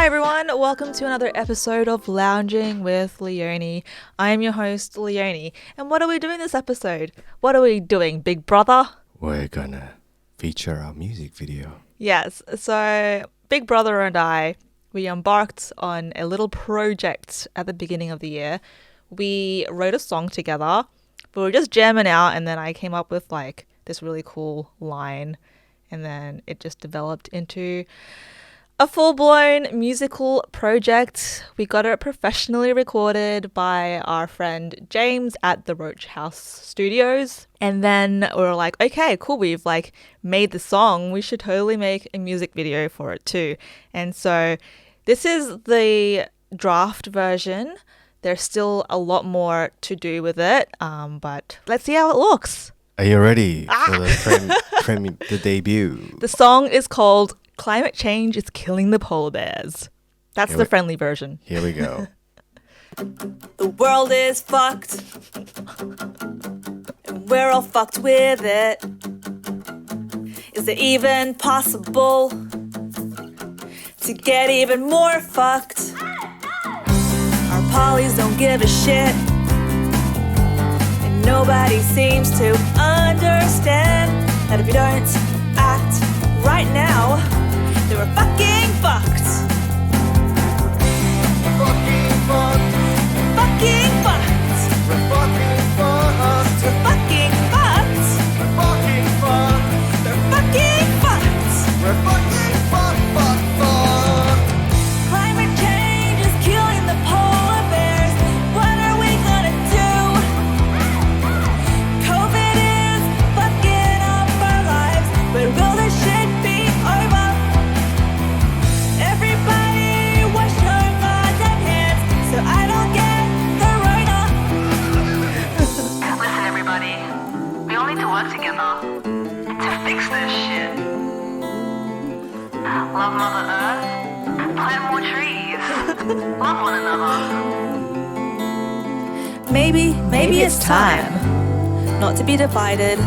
everyone, welcome to another episode of Lounging with Leonie. I am your host, Leonie, and what are we doing this episode? What are we doing, Big Brother? We're gonna feature our music video. Yes, so Big Brother and I, we embarked on a little project at the beginning of the year. We wrote a song together, but we were just jamming out, and then I came up with like this really cool line, and then it just developed into a full-blown musical project. We got it professionally recorded by our friend James at the Roach House Studios. And then we were like, okay, cool, we've like made the song. We should totally make a music video for it too. And so this is the draft version. There's still a lot more to do with it, but let's see how it looks. Are you ready for the debut? The song is called Climate Change is Killing the Polar Bears. That's the friendly version. Here we go. The world is fucked, and we're all fucked with it. Is it even possible to get even more fucked? Our pollies don't give a shit, and nobody seems to understand that if you don't act right now, they were fucking fucked. Fucking fucked. Fucking fucked. We're fucking fucked. We're fucking fucked. We're fucking fucked. They're fucking fucked. We're fucking fucked. Climate change is killing the polar bears. What are we gonna do? COVID is fucking up our lives, but will this shit be over? Everybody wash your goddamn hands so I don't get the Rona. Listen, everybody, we all need to work together to fix this shit. Love Mother Earth, plant more trees, love one another. Maybe it's time not to be divided,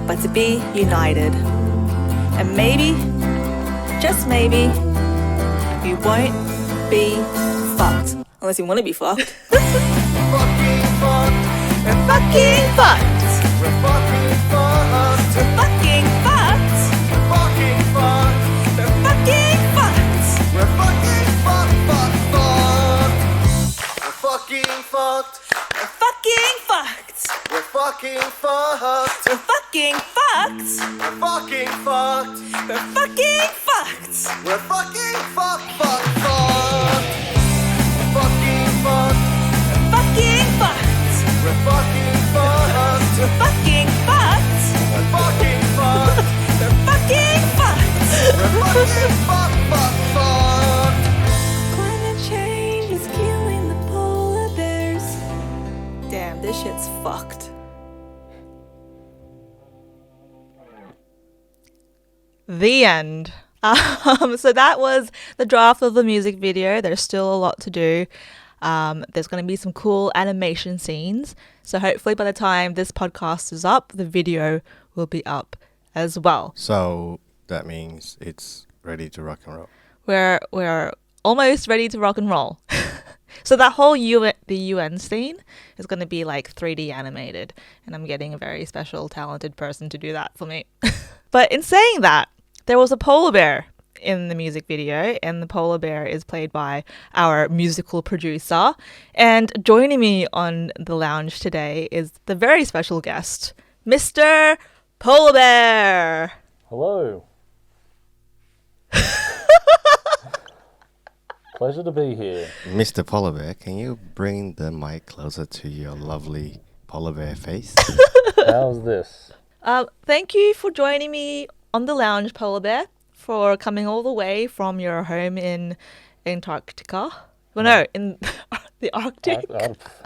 but to be united. And maybe, just maybe, we won't be fucked. Unless you want to be fucked. Fucking fucked. We're fucking fucked. We're fucking fucked. We're fucking fucked. We're fucking fucked. They're fucking fucked. We're fucking fucked. We're fucking fucked. We're fucking fucked. We're fucking fucked. We're fucking fucked. We're fucking fucked. We're fucking fucked. We're fucking fucked. We're fucking fucked. We're fucking fucked. We're fucking fucked. We're fucking fucked. They're fucking fucked. We're fucking fucked. Climate change is killing the polar bears. Damn, this shit's fucked. The end. So that was the draft of the music video. There's still a lot to do. There's going to be some cool animation scenes. So hopefully by the time this podcast is up, the video will be up as well. So that means it's ready to rock and roll. We're almost ready to rock and roll. So that whole the UN scene is going to be like 3D animated, and I'm getting a very special, talented person to do that for me. But in saying that, there was a polar bear in the music video, and the polar bear is played by our musical producer. And joining me on the lounge today is the very special guest, Mr. Polar Bear. Hello. Pleasure to be here. Mr. Polar Bear, can you bring the mic closer to your lovely polar bear face? How's this? Thank you for joining me on the lounge, Polar Bear, for coming all the way from your home in Antarctica. Well, no, in the Arctic.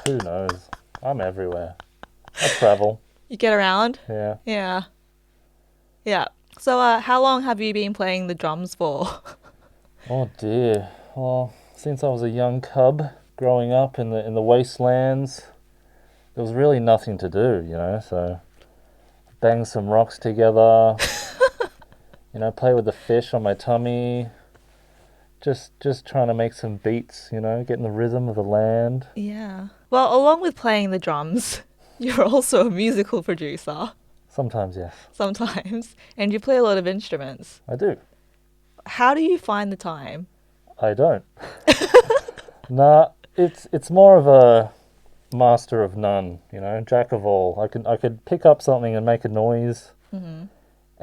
Who knows? I'm everywhere. I travel. You get around? Yeah. Yeah. So, how long have you been playing the drums for? Oh dear. Well, since I was a young cub growing up in the wastelands, there was really nothing to do, so bang some rocks together, play with the fish on my tummy, just trying to make some beats, you know, getting the rhythm of the land. Yeah. Well, along with playing the drums, you're also a musical producer Sometimes, yes, sometimes, and you play a lot of instruments. I do. How do you find the time? I don't. Nah, it's more of a master of none, you know, jack of all. I could pick up something and make a noise, and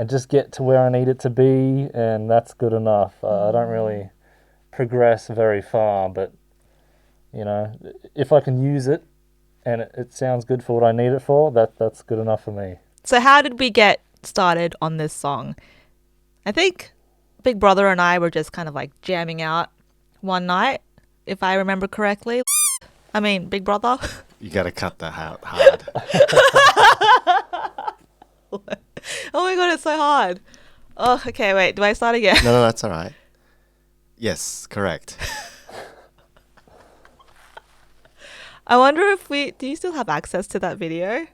just get to where I need it to be, and that's good enough. I don't really progress very far, but you know, if I can use it and it sounds good for what I need it for, that's good enough for me. So how did we get started on this song? I think Big Brother and I were just kind of like jamming out one night, if I remember correctly. I mean, Big Brother. You gotta cut that out hard. Oh my god, it's so hard. Oh, okay, wait, do I start again? No, that's all right. Yes, correct. I wonder if do you still have access to that video?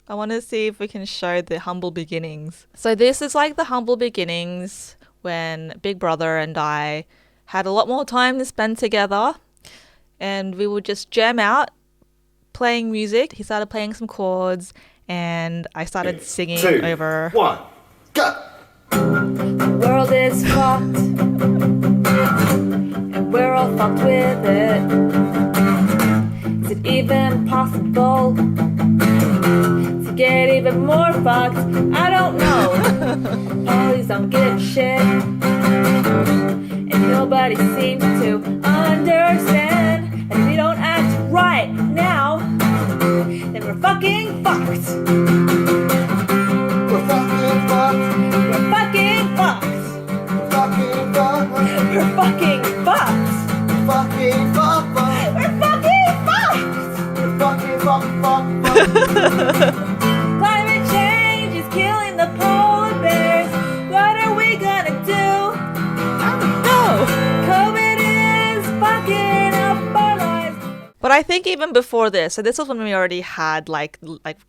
I want to see if we can show the humble beginnings. So this is like the humble beginnings when Big Brother and I had a lot more time to spend together, and we would just jam out playing music. He started playing some chords and I started singing over. 1, go! The world is fucked, and we're all fucked with it. Is it even possible to get even more fucked? I don't know. Polys don't give a shit, and nobody seems to understand. And if we don't act right now, then we're fucking fucked. We're fucking fucked. We're fucking fucked. Fucking fucked. We're fucking fucked. Fucking fucked. We're fucking fucked. We're fucking fucked. Climate change is killing the polar bears. What are we gonna do? No! COVID is fucking up our lives. But I think even before this, so this was when we already had like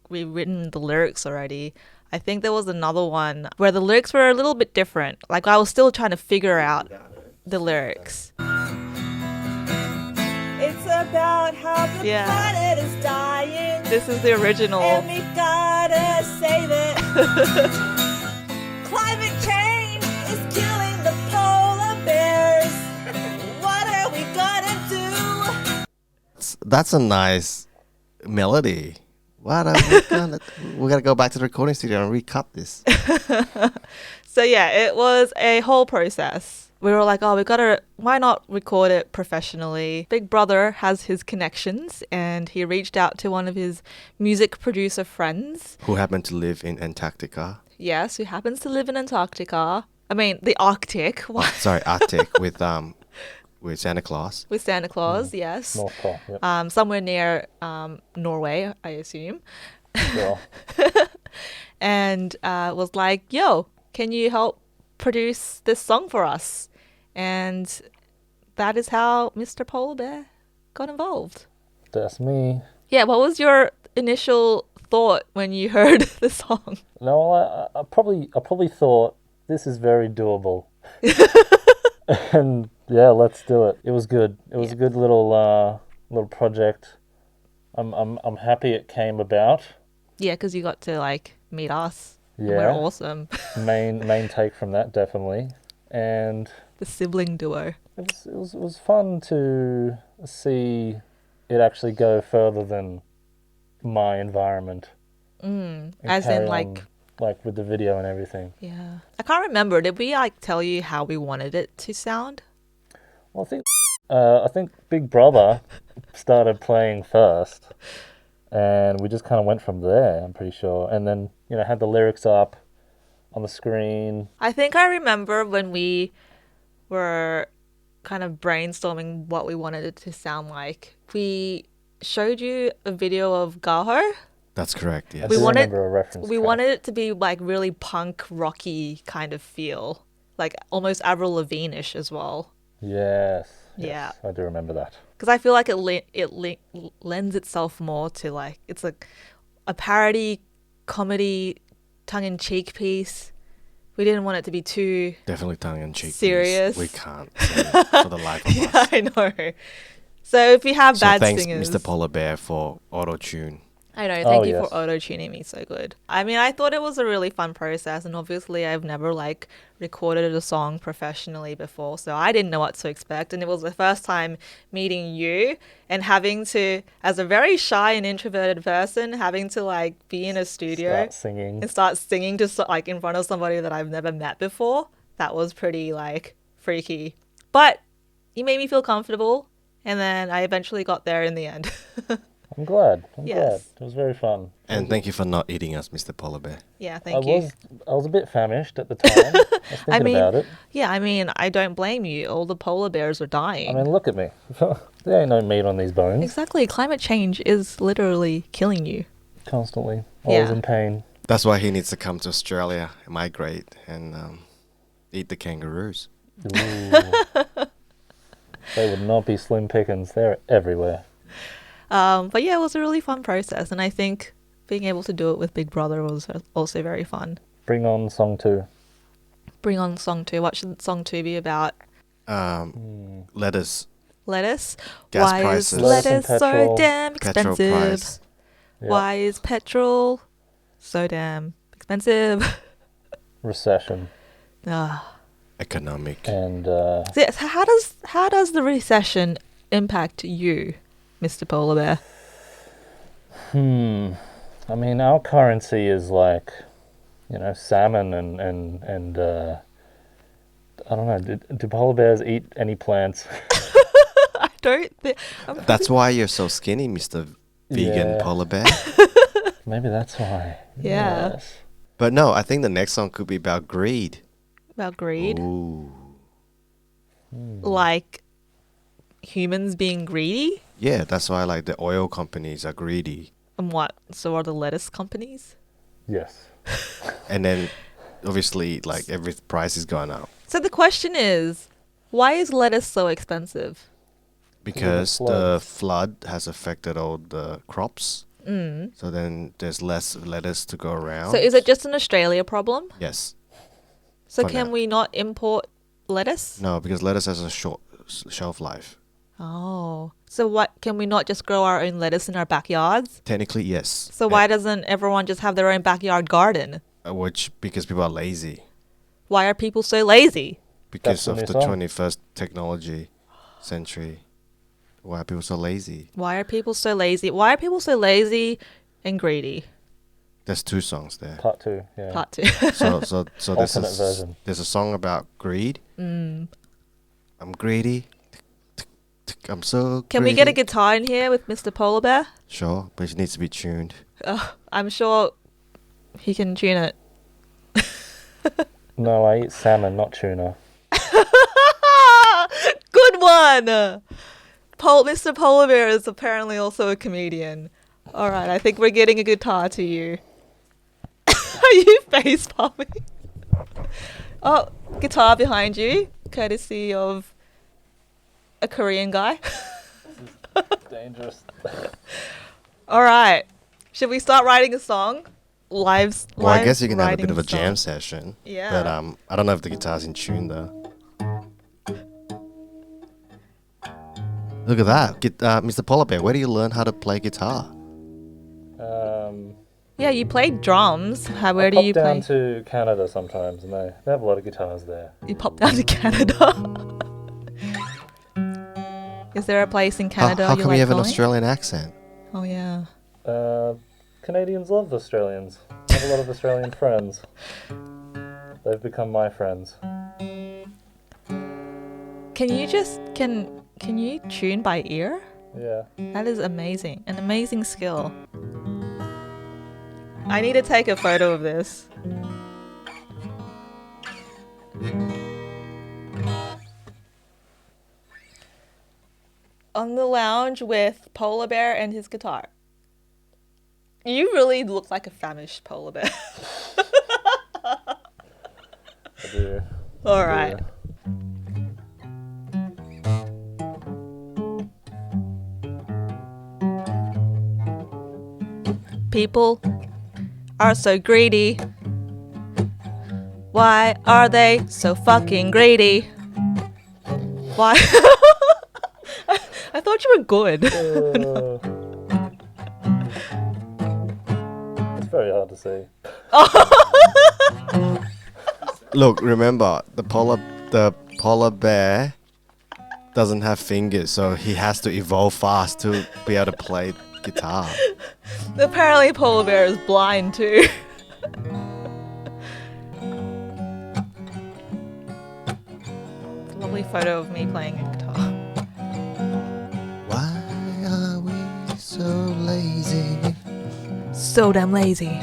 we written the lyrics already. I think there was another one where the lyrics were a little bit different. Like I was still trying to figure out the lyrics. It's about how the Yeah. planet is dying, This is the original. and we gotta save it. Climate change is killing the polar bears. What are we gonna do? That's a nice melody. What are we gonna do? We gotta go back to the recording studio and recut this. So yeah, it was a whole process. We were like, oh, why not record it professionally? Big Brother has his connections and he reached out to one of his music producer friends. Who happen to live in Antarctica? Yes, who happens to live in Antarctica. I mean, the Arctic. Sorry, Arctic with Santa Claus. With Santa Claus, yes. North Pole, yep. Somewhere near Norway, I assume. Sure. And was like, yo, can you help produce this song for us? And that is how Mr. Polar Bear got involved. That's me. Yeah, what was your initial thought when you heard the song? No, I probably thought this is very doable. And yeah, let's do it. It was good. It was a good little project. I'm happy it came about. Yeah, because you got to like meet us. And Yeah. we're awesome. Main take from that, definitely. And The sibling duo. it was fun to see it actually go further than my environment. And As in carry like, on, like with the video and everything. yeah. I can't remember. Did we like tell you how we wanted it to sound? Well, I think Big Brother started playing first, and we just kind of went from there. I'm pretty sure, and then had the lyrics up on the screen. I think I remember when we were kind of brainstorming what we wanted it to sound like. We showed you a video of Gaho. That's correct. Yes. I do remember a reference. We track. wanted it to be like really punk rocky kind of feel, like almost Avril Lavigne-ish as well. Yes. Yeah. I do remember that. Because I feel like it lends itself more to like it's like a parody comedy tongue-in-cheek piece, We didn't want it to be too Definitely tongue in cheek. serious. We can't sing for the life of Yeah, us. I know. So if we have So bad thanks, singers, Mr. Polar Bear, for auto tune. I know. Oh, Thank you yes. for auto tuning me so good. I mean, I thought it was a really fun process, and obviously, I've never like recorded a song professionally before, so I didn't know what to expect. And it was the first time meeting you and having to, as a very shy and introverted person, having to like be in a studio Start singing. and start singing just like in front of somebody that I've never met before. That was pretty like freaky, but you made me feel comfortable, and then I eventually got there in the end. I'm glad. I'm Yes. glad. It was very fun. And thank you for not eating us, Mr. Polar Bear. Yeah, I thank you. was a bit famished at the time. I was thinking mean, about it. Yeah, I mean, I don't blame you. All the polar bears are dying. I mean, look at me. There ain't no meat on these bones. Exactly. Climate change is literally killing you. Constantly. Always Yeah. in pain. That's why he needs to come to Australia, migrate, and eat the kangaroos. Ooh. They would not be slim pickings. They're everywhere. But yeah, it was a really fun process, and I think being able to do it with Big Brother was also very fun. Bring on song 2. Bring on song 2. What should song 2 be about? Lettuce, Lettuce. Gas Why prices. is Lettuce and lettuce so petrol. damn petrol expensive? price. Yeah. Why is petrol so damn expensive? Recession. Ah. Economic. And So how does the recession impact you, Mr. Polar Bear? I mean, our currency is like, salmon and I don't know. Do polar bears eat any plants? I don't think. That's why you're so skinny, Mr. Vegan Yeah. Polar Bear. Maybe that's why. Yeah. Yes. But no, I think the next song could be about greed. About greed, Ooh. like humans being greedy, Yeah, that's why like the oil companies are greedy. and what? So are the lettuce companies? Yes. And then obviously like every price is going up So the question is, why is lettuce so expensive? because the floods. flood has affected all the crops. So then there's less lettuce to go around. So is it just an Australia problem? Yes. So For can now. we not import lettuce? No, because lettuce has a short shelf life. Oh, so what? Can we not just grow our own lettuce in our backyards? Technically, yes. So why doesn't everyone just have their own backyard garden? Which because people are lazy. Why are people so lazy? Because the of new the song. 21st technology century. Why are people so lazy? Why are people so lazy? Why are people so lazy and greedy? There's 2 songs there. Part 2. Yeah. Part 2. So there's Alternate version. there's a song about greed. I'm greedy. I'm so Can we get a greedy. guitar in here with Mr. Polar Bear? Sure, but it needs to be tuned. I'm sure he can tune it. No, I eat salmon, not tuna. Good one! Mr. Polar Bear is apparently also a comedian. Alright, I think we're getting a guitar to you. Are you face palming? Oh, guitar behind you, courtesy of a Korean guy. Dangerous. Alright, should we start writing a song? Well, I guess you can have a writing bit of a song. jam session. Yeah. But I don't know if the guitar's in tune though. Look at that, Mr. Polar Bear. Where do you learn how to play guitar? Yeah, you play drums. Where do pop you down play? to Canada sometimes, and they have a lot of guitars there. You pop down to Canada. Is there a place in Canada How you come like you have an going? Australian accent? Oh yeah. Canadians love Australians. I have a lot of Australian friends. They've become my friends. Can you tune by ear? Yeah. That is amazing. An amazing skill. I need to take a photo of this. On the lounge with Polar Bear and his guitar. You really look like a famished polar bear. I do. All right. People are so greedy. Why are they so fucking greedy? Why? I thought you were good. It's very hard to see. Look, remember the polar bear doesn't have fingers, so he has to evolve fast to be able to play guitar. Apparently polar bear is blind too. It's a lovely photo of me playing a guitar. Why are we so lazy? So damn lazy.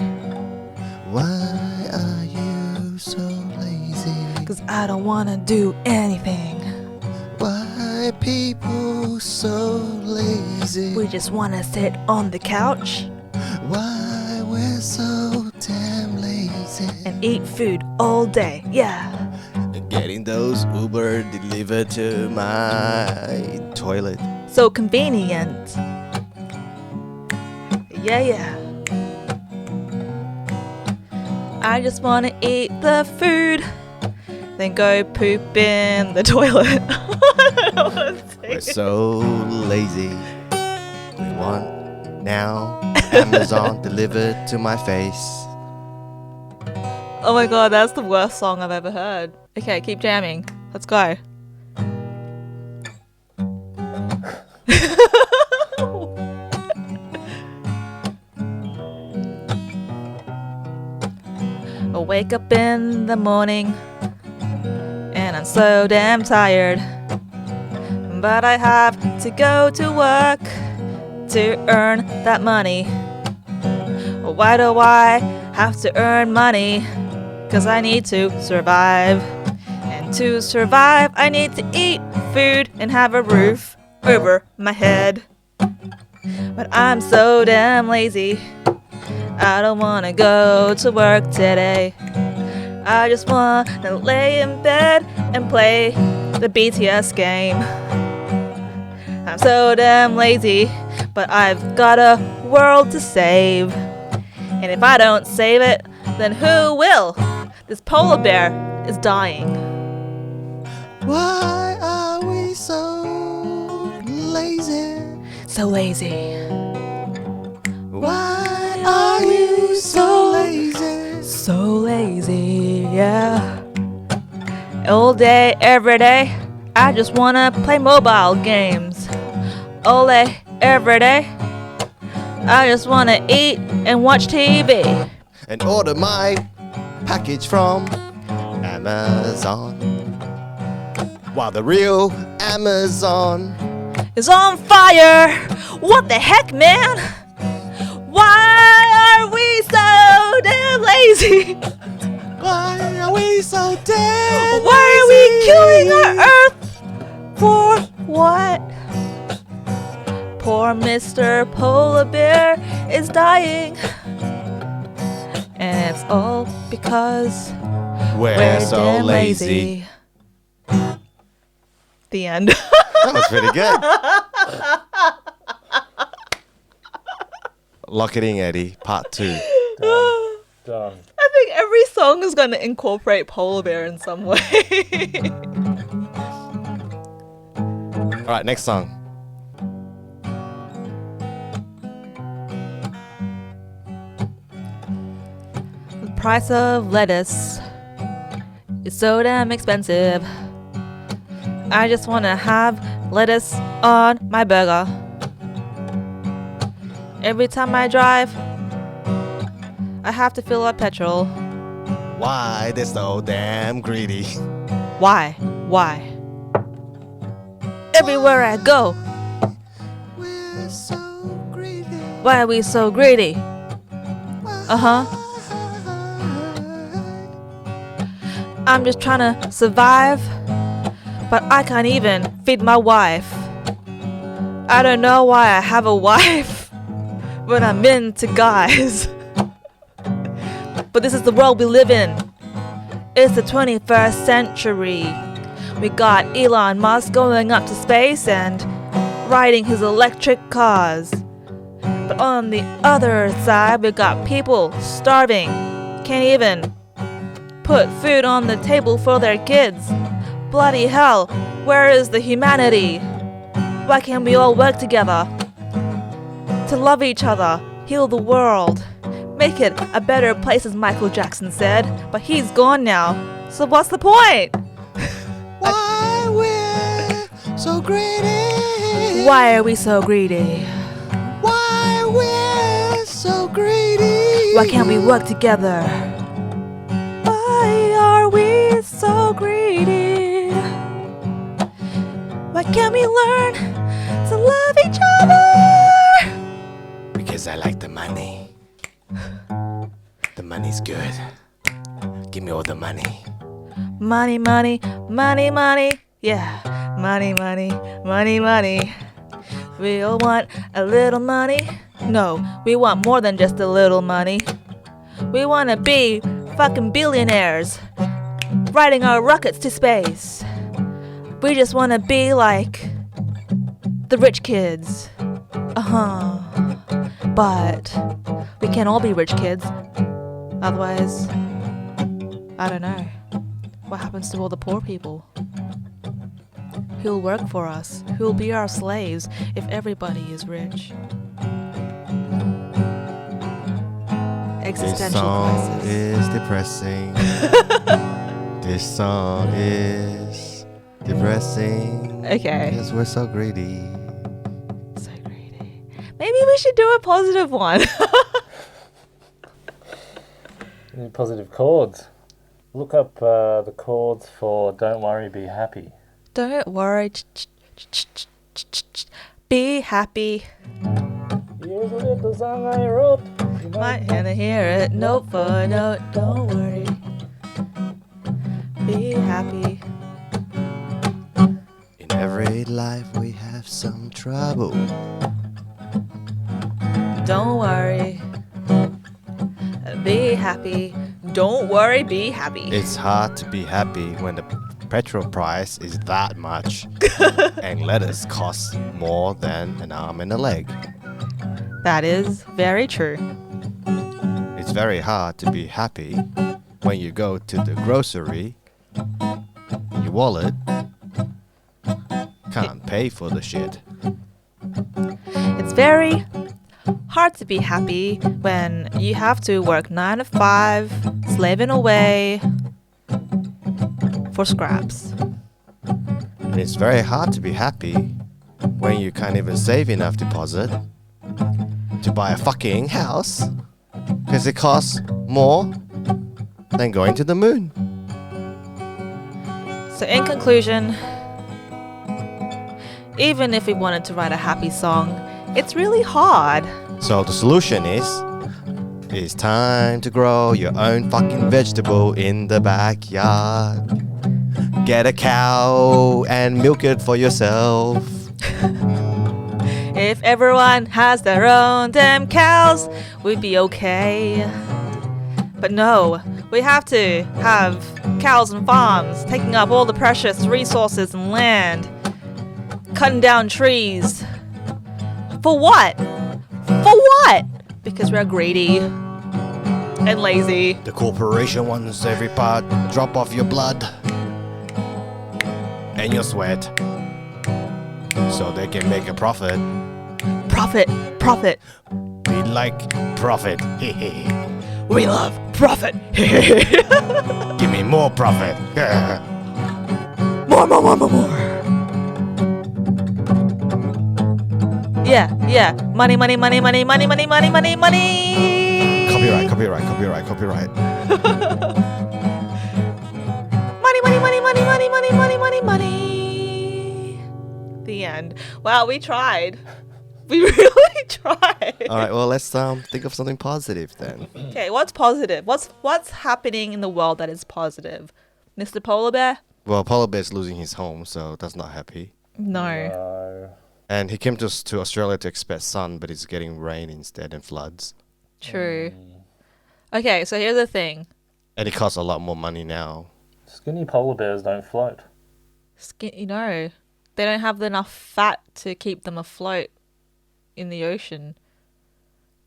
Why are you so lazy? Cause I don't wanna do anything. Why people so lazy? We just wanna sit on the couch Why we're so damn lazy? and eat food all day. Yeah. Getting those Uber delivered to my toilet. So convenient. Yeah. I just wanna eat the food, then go poop in the toilet. I don't know what I'm saying. We're so lazy. We want now Amazon delivered to my face. Oh my god, that's the worst song I've ever heard. Okay, keep jamming. Let's go. I wake up in the morning and I'm so damn tired, but I have to go to work to earn that money. Why do I have to earn money? 'Cause I need to survive, and to survive I need to eat food and have a roof over my head. But I'm so damn lazy, I don't wanna go to work today. I just wanna lay in bed and play the BTS game. I'm so damn lazy, but I've got a world to save. And if I don't save it, then who will? This polar bear is dying. Why are we so lazy? So lazy. Why are you so lazy? So lazy, yeah. All day, every day, I just wanna play mobile games. All day, every day, I just wanna eat and watch TV. And order my package from Amazon. While the real Amazon It's on fire. What the heck, man? Why are we so damn lazy? Why are we so damn Why are we killing our earth? For what? Poor Mr. Polar Bear is dying. And it's all because We're so damn lazy. The end. That was pretty good. Lock it in, Eddie. Part 2. Done. I think every song is going to incorporate polar bear in some way. Alright, next song. The price of lettuce is so damn expensive. I just want to have lettuce on my burger. Every time I drive, I have to fill up petrol. Why they're so damn greedy? Why? Everywhere I go, We're so greedy. why are we so greedy? I'm just trying to survive, but I can't even feed my wife. I don't know why I have a wife, but I'm into guys. But this is the world we live in. It's the 21st century. We got Elon Musk going up to space and riding his electric cars. But on the other side, we got people starving, can't even put food on the table for their kids. Bloody hell, where is the humanity? Why can't we all work together to love each other, heal the world, make it a better place, as Michael Jackson said? But he's gone now, so what's the point? Why we're so greedy? Why are we so greedy? Why we're so greedy? Why can't we work together? Why are we so greedy? Why can't we learn to love each other? Because I like the money. The money's good. Give me all the money. Money, money, money, money. Yeah, money, money, money, money. We all want a little money. No, we want more than just a little money. We want to be fucking billionaires, riding our rockets to space. We just want to be like the rich kids. But we can't all be rich kids. Otherwise, I don't know. What happens to all the poor people? Who'll work for us? Who'll be our slaves if everybody is rich? This Existential song crisis. is depressing. This song is depressing. Okay. Because we're so greedy. So greedy. Maybe we should do a positive one. Any positive chords? Look up the chords for Don't Worry, Be Happy. Don't worry. Be happy. Here's a little song I wrote. You Might have to hear it note for note. Don't worry. Be happy. In every life we have some trouble. Don't worry. Be happy. Don't worry, be happy. It's hard to be happy when the petrol price is that much and lettuce costs more than an arm and a leg. That is very true. It's very hard to be happy when you go to the grocery, your wallet can't pay for the shit. It's very hard to be happy when you have to work 9 to 5, slaving away for scraps. And it's very hard to be happy when you can't even save enough deposit to buy a fucking house because it costs more than going to the moon. So in conclusion, even if we wanted to write a happy song, it's really hard. So the solution is it's time to grow your own fucking vegetable in the backyard. Get a cow and milk it for yourself. If everyone has their own damn cows, we'd be okay. But no, we have to have cows and farms taking up all the precious resources and land, cutting down trees. For what? For what? Because we're greedy and lazy. The corporation wants every part drop off your blood and your sweat so they can make a profit. Profit, profit. We like profit. We love profit. Give me more profit. More. Yeah. Money. Copyright. Money. The end. Wow, we tried. We really tried. All right, well, let's think of something positive then. Okay, what's positive? What's happening in the world that is positive? Mr. Polar Bear? Well, Polar Bear's losing his home, so that's not happy. No. No. And he came to Australia to expect sun, but it's getting rain instead and floods. True. Okay, so here's the thing. And it costs a lot more money now. Skinny polar bears don't float. They don't have enough fat to keep them afloat in the ocean.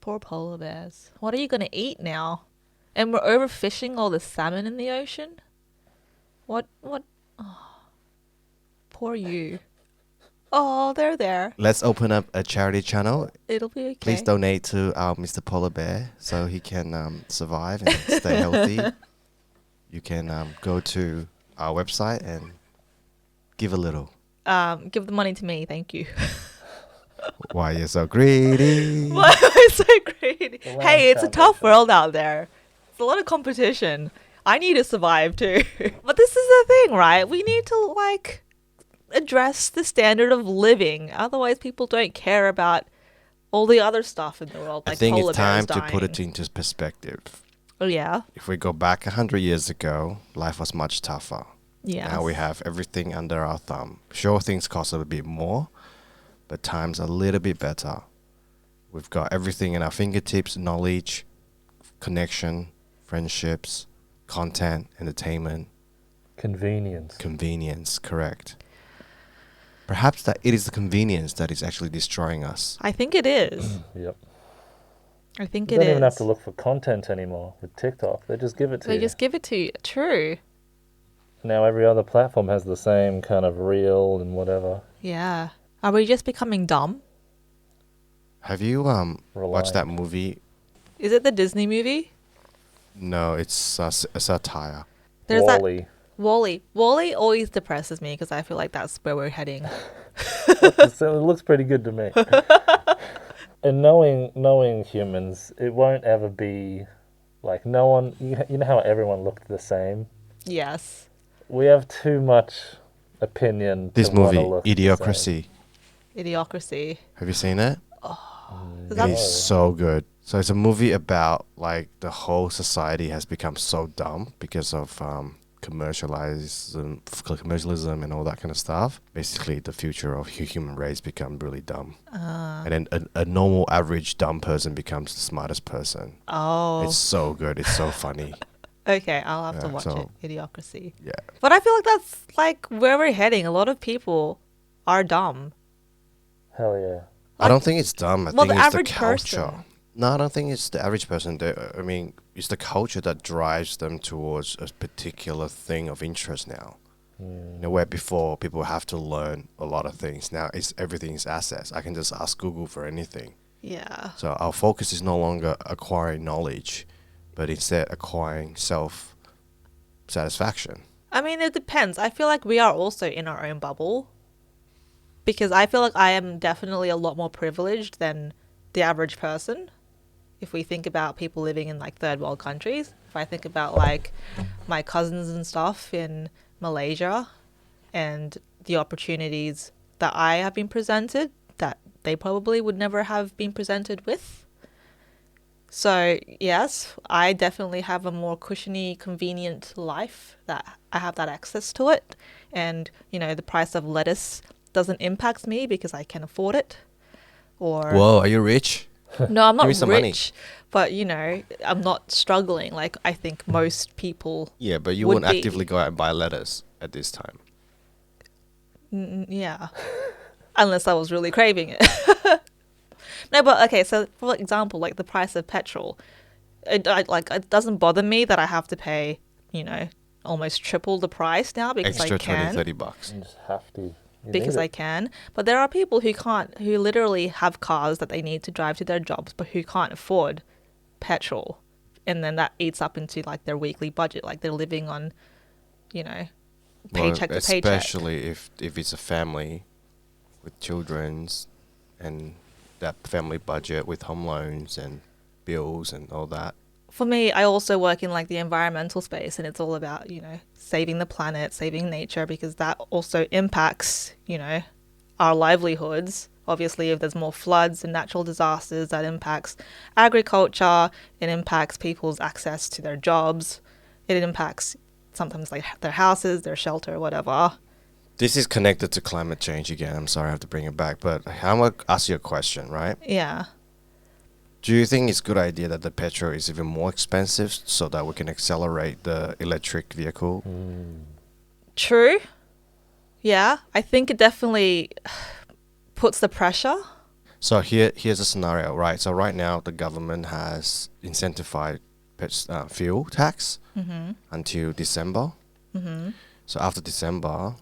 Poor polar bears. What are you going to eat now? And we're overfishing all the salmon in the ocean. What? Oh, poor you. Oh, they're there. Let's open up a charity channel. It'll be okay. Please donate to our Mr. Polar Bear so he can survive and stay healthy. You can go to our website and give a little. Give the money to me, thank you. Why you're so greedy? Why am I so greedy? The Land Hey, it's a tough Foundation. world out there. It's a lot of competition. I need to survive too. But this is the thing, right? We need to like address the standard of living. Otherwise, people don't care about all the other stuff in the world. Like I think polar it's time bears to put it dying. into perspective. Oh yeah, If we go back 100 years ago, life was much tougher. yeah. Now we have everything under our thumb. Sure, things cost a bit more, but times a little bit better. We've got everything in our fingertips: knowledge, connection, friendships, content, entertainment, Convenience. convenience. Correct. Perhaps that it is the convenience that is actually destroying us. I think it is. Yep. I think You it don't is. even have to look for content anymore with TikTok. They just give it to They you. just give it to you. True. Now every other platform has the same kind of reel and whatever. Yeah. Are we just becoming dumb? Have you watched that movie? Is it the Disney movie? No, it's a satire. There's that Wall-E. Wall-E. Wall-E always depresses me because I feel like that's where we're heading. So it looks pretty good to me. And knowing humans, it won't ever be like no one. You know how everyone looked the same. Yes. We have too much opinion. This to wanna movie, look the same. Idiocracy. Idiocracy. Have you seen it? Is It that is so good. So it's a movie about like the whole society has become so dumb because of commercialism and all that kind of stuff. Basically, the future of human race become really dumb, and then a normal, average dumb person becomes the smartest person. Oh. It's so good. It's so funny. Okay, I'll have to Yeah, watch so- it. Idiocracy. Yeah. But I feel like that's like where we're heading. A lot of people are dumb. Hell yeah. I don't think it's dumb. I Well, think the it's the average culture. person. No, I don't think it's the average person. I mean, it's the culture that drives them towards a particular thing of interest now. You know, where before people have to learn a lot of things. Now everything's access. I can just ask Google for anything. Yeah. So our focus is no longer acquiring knowledge, but instead acquiring self-satisfaction. I mean, it depends. I feel like we are also in our own bubble. Because I feel like I am definitely a lot more privileged than the average person. If we think about people living in like third world countries, if I think about like my cousins and stuff in Malaysia and the opportunities that I have been presented that they probably would never have been presented with. So yes, I definitely have a more cushiony, convenient life that I have that access to it. And, you know, the price of lettuce doesn't impact me because I can afford it. Or Whoa, are you rich? no, I'm Give not me some money. rich, but you know, I'm not struggling like I think most people. Yeah, but you Would wouldn't be. actively go out and buy lettuce at this time. Yeah, unless I was really craving it. No, but okay. So for example, like the price of petrol, it doesn't bother me that I have to pay, you know, almost triple the price now because Extra I can. 20, $30. You just have to. You Because need I it. can. But there are people who can't, who literally have cars that they need to drive to their jobs, but who can't afford petrol. And then that eats up into like their weekly budget. Like they're living on, you know, paycheck to paycheck. Especially if it's a family with children's and that family budget with home loans and bills and all that. For me, I also work in like the environmental space, and it's all about, you know, saving the planet, saving nature, because that also impacts, you know, our livelihoods. Obviously, if there's more floods and natural disasters, that impacts agriculture, it impacts people's access to their jobs, it impacts sometimes like their houses, their shelter, whatever. This is connected to climate change again. I'm sorry I have to bring it back, but I'm going to ask you a question, right? Yeah. Do you think it's a good idea that the petrol is even more expensive so that we can accelerate the electric vehicle? True. Yeah. I think it definitely puts the pressure. So here's a scenario, right? So right now the government has incentivized fuel tax until December. So after December,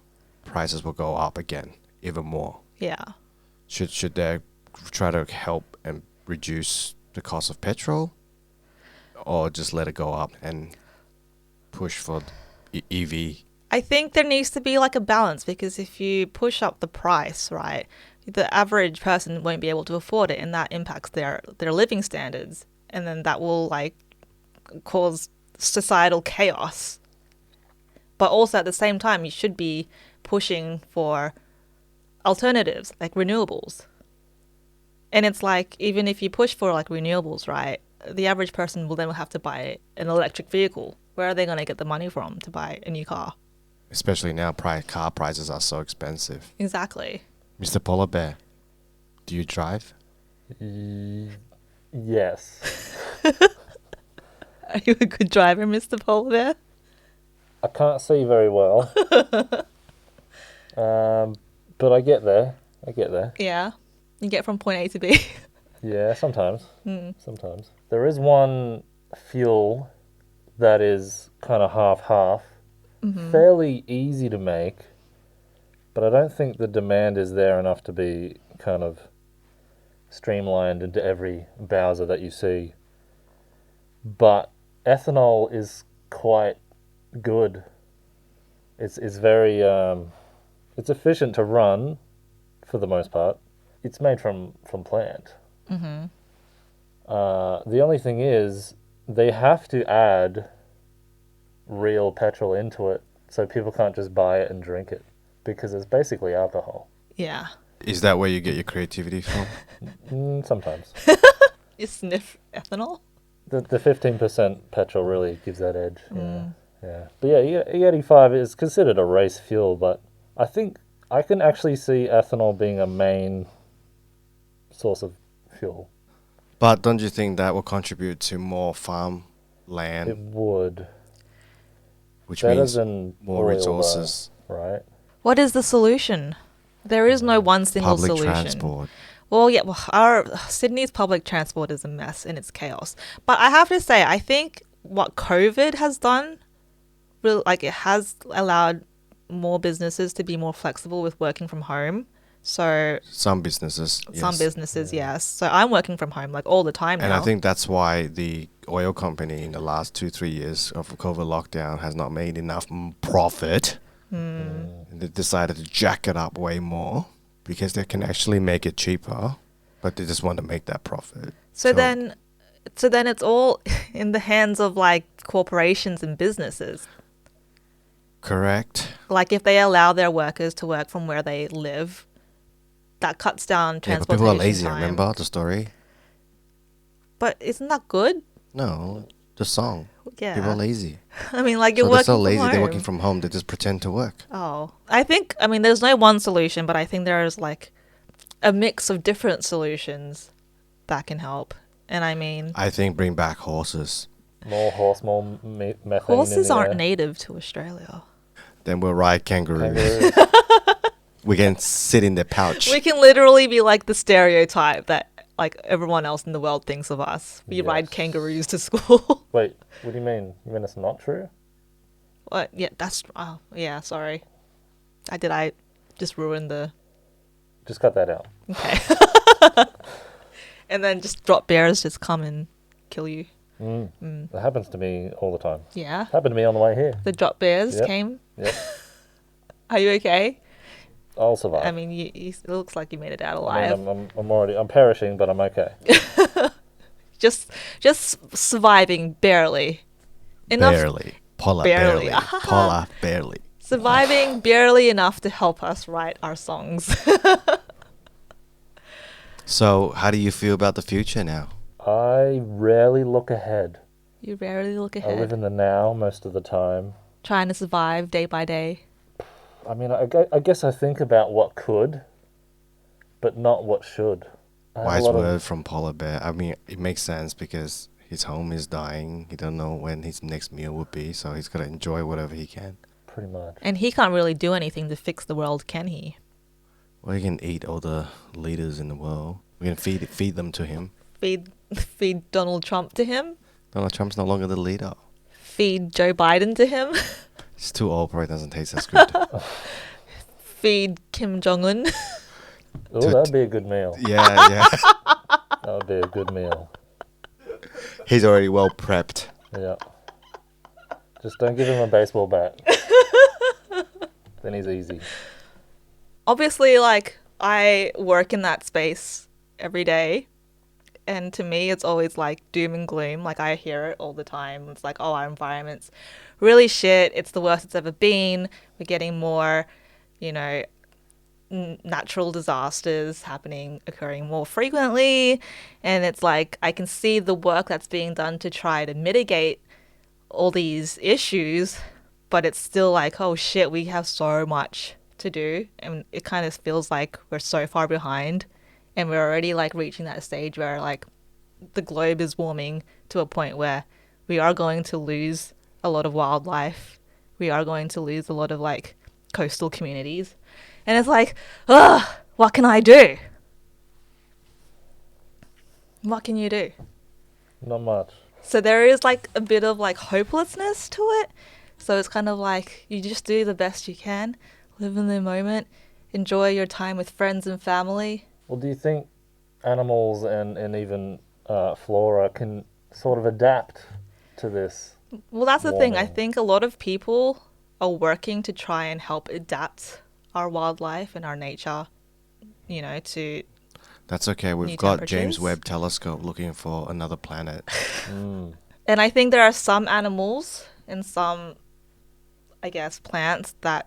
prices will go up again, even more. Yeah. Should they try to help and reduce the cost of petrol, or just let it go up and push for EV? I think there needs to be like a balance, because if you push up the price, right, the average person won't be able to afford it, and that impacts their living standards, and then that will like cause societal chaos. But also at the same time, you should be pushing for alternatives like renewables. And it's like, even if you push for like renewables, right, the average person will then have to buy an electric vehicle. Where are they going to get the money from to buy a new car? Especially now, car prices are so expensive. Exactly. Mr. Polar Bear, do you drive? Yes. Are you a good driver, Mr. Polar Bear? I can't see very well. But I get there. Yeah. You get from point A to B. Yeah, sometimes. Sometimes. There is one fuel that is kind of half-half. Fairly easy to make, but I don't think the demand is there enough to be kind of streamlined into every Bowser that you see. But ethanol is quite good. It's very it's efficient to run for the most part. It's made from plant. The only thing is they have to add real petrol into it, so people can't just buy it and drink it, because it's basically alcohol. Yeah. Is that where you get your creativity from? Sometimes. You sniff ethanol? The 15% petrol really gives that edge. Yeah. But yeah, E85 is considered a race fuel, but I think I can actually see ethanol being a main source of fuel. But don't you think that will contribute to more farmland, It would. which Better means than more oil, resources? though, right? What is the solution? There is no one single Public solution. transport. Well, yeah, our Sydney's public transport is a mess and it's chaos. But I have to say, I think what COVID has done, it has allowed more businesses to be more flexible with working from home. So Some businesses, some yes. businesses, yes. So I'm working from home like all the time now. And I think that's why the oil company in the last 2-3 years of COVID lockdown has not made enough profit. And they decided to jack it up way more because they can actually make it cheaper, but they just want to make that profit. So then it's all in the hands of like corporations and businesses. Correct. Like if they allow their workers to work from where they live, that cuts down Yeah, but transportation people are lazy, time. remember the story? But isn't that good? No, the song. Yeah. People are lazy. I mean, like you're So they're working so from lazy, home. they're working from home, they just pretend to work. Oh, I mean, there's no one solution, but I think there is like a mix of different solutions that can help. And I mean, I think bring back horses. More horse, more methane. horses in the aren't air. native to Australia. Then we'll ride kangaroos. Kangaroos. We can sit in their pouch. We can literally be like the stereotype that like everyone else in the world thinks of us. We ride Yes. kangaroos to school. Wait, what do you mean? You mean it's not true? What? Yeah, that's. Oh, yeah. Sorry. I just ruined the. Just cut that out. Okay. And then just drop bears just come and kill you. That happens to me all the time. Yeah. Happened to me on the way here. The drop bears Yep. came. Yep. Are you okay? I'll survive. I mean, it looks like you made it out I alive. mean, I'm perishing, but I'm okay. Just surviving barely. Enough. Barely. Polar Barely. barely. Polar barely. Surviving barely enough to help us write our songs. So, how do you feel about the future now? I rarely look ahead. You rarely look I live ahead. in the now most of the time. Trying to survive day by day. I mean, I guess I think about what could, but not what should. I have a Wise lot of- word from Polar Bear. I mean, it makes sense because his home is dying. He don't know when his next meal would be, so he's got to enjoy whatever he can. Pretty much. And he can't really do anything to fix the world, can he? Well, he can eat all the leaders in the world. We can feed them to him. Feed Donald Trump to him? Donald Trump's no longer the leader. Feed Joe Biden to him. It's too old, probably doesn't taste as good. Feed Kim Jong-un. Oh, that'd be a good meal. Yeah, yeah. That would be a good meal. He's already well prepped. Yeah. Just don't give him a baseball bat. Then he's easy. Obviously, like, I work in that space every day. And to me, it's always like doom and gloom. Like, I hear it all the time. It's like, oh, our environment's really shit. It's the worst it's ever been. We're getting more, you know, natural disasters occurring more frequently. And it's like, I can see the work that's being done to try to mitigate all these issues. But it's still like, oh shit, we have so much to do. And it kind of feels like we're so far behind. And we're already like reaching that stage where like the globe is warming to a point where we are going to lose a lot of wildlife. We are going to lose a lot of like coastal communities. And it's like, ugh, what can I do? What can you do? Not much. So there is like a bit of like hopelessness to it. So it's kind of like you just do the best you can, live in the moment, enjoy your time with friends and family. Well, do you think animals and even flora can sort of adapt to this? Well, that's the thing. I warming? think a lot of people are working to try and help adapt our wildlife and our nature, you know, to... That's okay. We've New got temperatures. James Webb Telescope looking for another planet. And I think there are some animals and some, I guess, plants that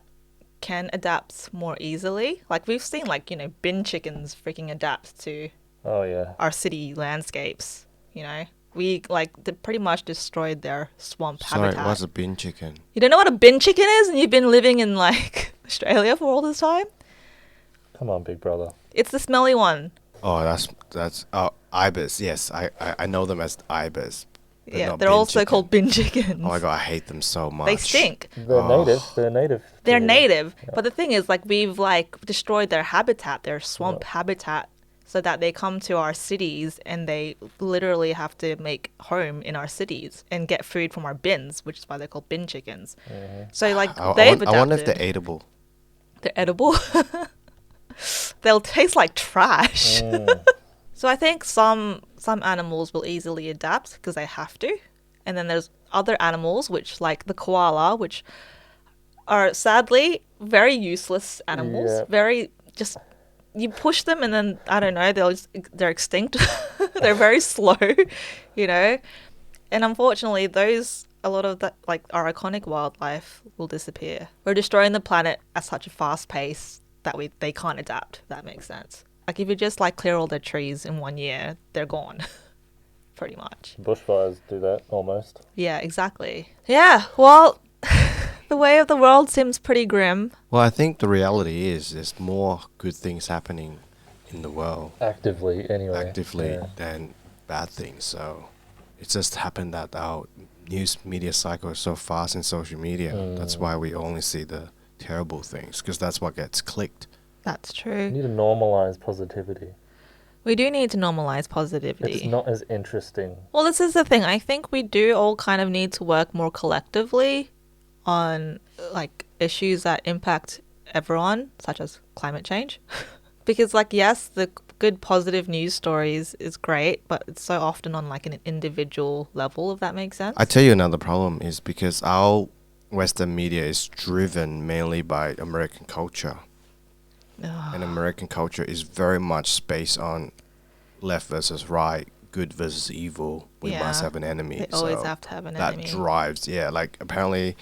can adapt more easily. Like we've seen, like, you know, bin chickens freaking adapt to Oh, yeah. our city landscapes, you know. We, like, pretty much destroyed their swamp Sorry, habitat. what's a bin chicken? You don't know what a bin chicken is, and you've been living in, like, Australia for all this time? Come on, big brother. It's the smelly one. Oh, that's ibis. Yes, I know them as ibis. but Yeah, not they're bin also chicken. called bin chickens. Oh my god, I hate them so much. They stink. They're native. They're native. They're to- native. But the thing is, like, we've, like, destroyed their habitat, their swamp habitat, so that they come to our cities and they literally have to make home in our cities and get food from our bins, which is why they're called bin chickens. So, like, they've adapted. I wonder if they're edible. They're edible. They'll taste like trash. So I think some animals will easily adapt because they have to. And then there's other animals, which like the koala, which are sadly very useless animals. Yeah. Very just, you push them and then, I don't know, they're extinct. They're very slow, you know. And unfortunately, a lot of that, like our iconic wildlife will disappear. We're destroying the planet at such a fast pace that they can't adapt, if that makes sense. Like if you just like clear all the trees in 1 year, they're gone. Pretty much. Bushfires do that almost. Yeah, exactly. Yeah, well, the way of the world seems pretty grim. Well, I think the reality is there's more good things happening in the world Actively, anyway. Yeah. than bad things. So it's just happened that our news media cycle is so fast in social media. That's why we only see the terrible things, because that's what gets clicked. That's We true. need to normalize positivity. We do need to normalize positivity. It's not as interesting. Well, this is the thing. I think we do all kind of need to work more collectively on like issues that impact everyone, such as climate change. Because like, yes, the good positive news stories is great, but it's so often on like an individual level, if that makes sense. I tell you another problem is because our Western media is driven mainly by American culture. And American culture is very much based on left versus right, good versus evil. We must Yeah. have an enemy. They always So have to have an that enemy. drives, like apparently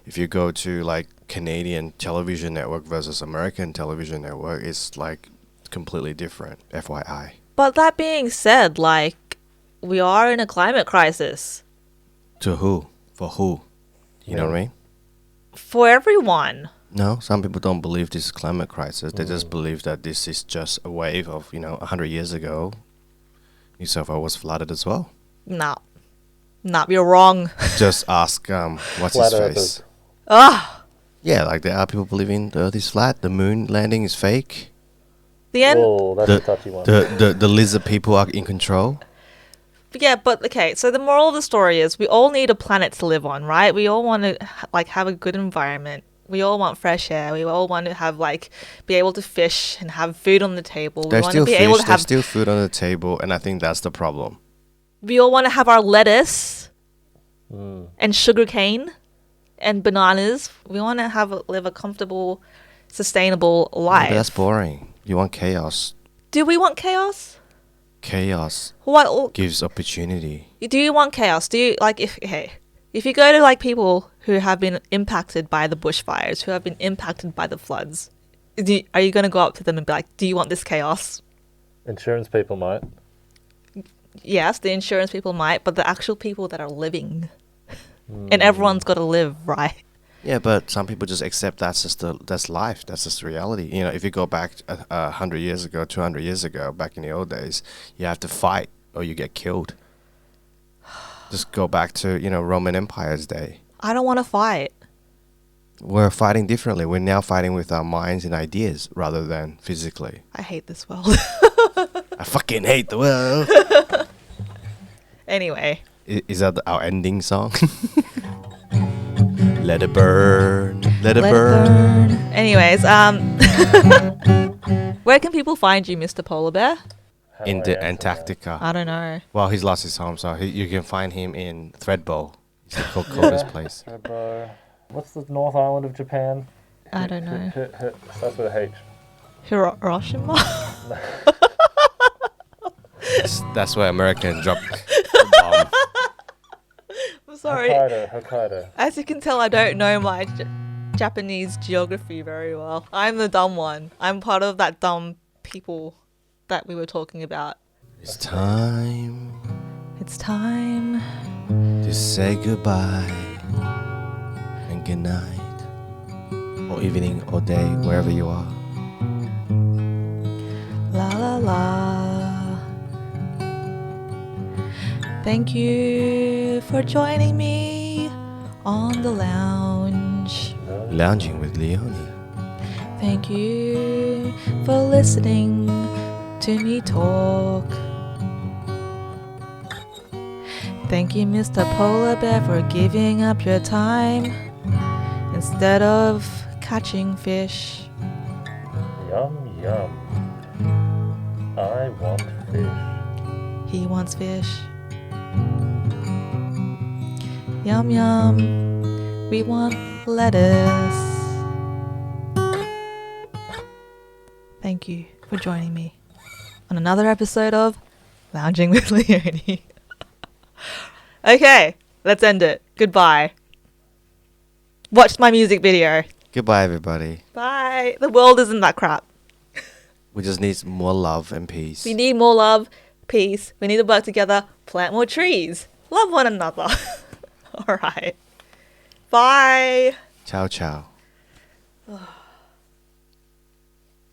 if you go to like Canadian television network versus American television network, it's like completely different, FYI. But that being said, like, we are in a climate crisis To who? For who? You know what I mean? for everyone. No, some people don't believe this is climate crisis. They just believe that this is just a wave of, 100 years ago, New South Wales was flooded as well. No, you're wrong. Just ask, what's Flat his earthers. face? Ah, Yeah, like there are people believing the earth is flat, the moon landing is fake, the end. Whoa, that's a touchy one. the lizard people are in control. Yeah, but okay, so the moral of the story is we all need a planet to live on, right? We all want to like have a good environment. We all want fresh air. We all want to have like be able to fish and have food on the table. We There's want to still be able fish, to there's have still food on the table, and I think that's the problem. we all want to have our lettuce Mm. and sugarcane and bananas. We want to live a comfortable, sustainable Yeah, life. but that's boring. You want chaos. Do we want chaos? Chaos What gives opportunity. do you want chaos? Do you like if you go to like people who have been impacted by the bushfires, who have been impacted by the floods, are you going to go up to them and be like, "Do you want this chaos?" Insurance people might. Yes, the insurance people might, but the actual people that are living, and everyone's got to live, right? Yeah, but some people just accept that's life. That's just reality. You know, if you go back 100 years ago, 200 years ago, back in the old days, you have to fight or you get killed. Just go back to, Roman Empire's day. I don't want to fight. We're fighting differently. We're now fighting with our minds and ideas rather than physically. I hate this world. I fucking hate the world. Anyway, Is that our ending song? Let it burn. Let it let it burn. burn. Anyways, where can people find you, Mr. Polar Bear? How do In I the answer Antarctica. I don't know. Well, he's lost his home, so you can find him in Threadbow. It's the coldest place. that? Threadbow. What's the North Island of Japan? I don't know. Starts with a H. Hiroshima? That's where Americans drop the bomb. I'm sorry. Hokkaido. As you can tell, I don't know my Japanese geography very well. I'm the dumb one. I'm part of that dumb people that we were talking about. It's time It's time. to say goodbye and good night, or evening, or day, wherever you are. La la la. Thank you for joining me on the lounge. Lounging with Leonie. Thank you for listening to me talk. Thank you, Mr. Polar Bear, for giving up your time instead of catching fish. Yum, yum. I want fish. He wants fish. Yum yum. We want lettuce. Thank you for joining me on another episode of Lounging with Leonie. Okay, let's end it. Goodbye. Watch my music video. Goodbye, everybody. Bye. The world isn't that crap. We just need more love and peace. We need more love, peace. We need to work together, plant more trees, love one another. All right. Bye. Ciao, ciao. Ugh.